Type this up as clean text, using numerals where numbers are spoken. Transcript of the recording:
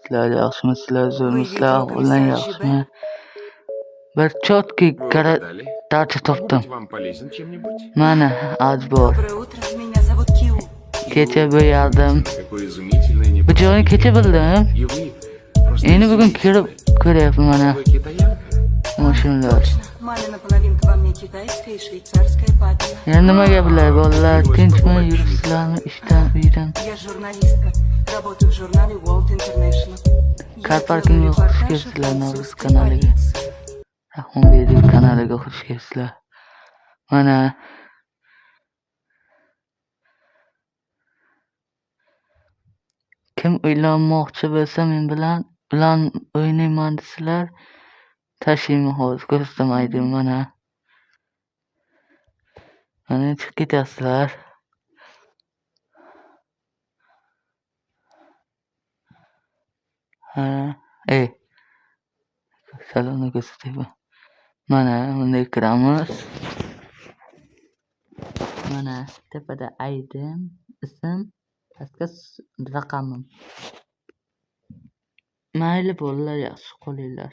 Sizlar yaxshimi? Sizlar Вы zo'rmisizlar? видео Ahvollaring комиссара yaxshimi? Жибе? Bir chotki Вы угадали? dacha Могу topdim. быть вам полезен чем-нибудь? Mana ajbor. Доброе утро, меня зовут Киу. Kecha bu yerdim. Удивительно, какое изумительное Bu joyni kecha bildim. И вы просто Endi bugun kirib изумительны. ko'ryapman mana Вы китаянка? mashinalar. Точно, мамина половинка во мне китайская и швейцарская папина. Yana nima gaplar bolalar? Tinchmi? Yuribsizlarmi? Ishdan, uydan? Я журналистка, работаю в журнале World International. Car Я parking делаю yo'q, xush репортажи kelibsizlar Navro'z французской kanaliga. полиции. Rahmonbeylik kanaliga xush kelibsizlar. Mana kim uylanmoqchi bo'lsa men bilan o'ynayman desalar tashlayman hozir ko'rsatamaydi mana. Mana chiqib ketasizlar. Ha, salonni ko'rsatayman. Mana bunday kiramiz. Mana tepada aydim, ism, pastga raqamim. Mayli bolalar, yaxshi qolinglar.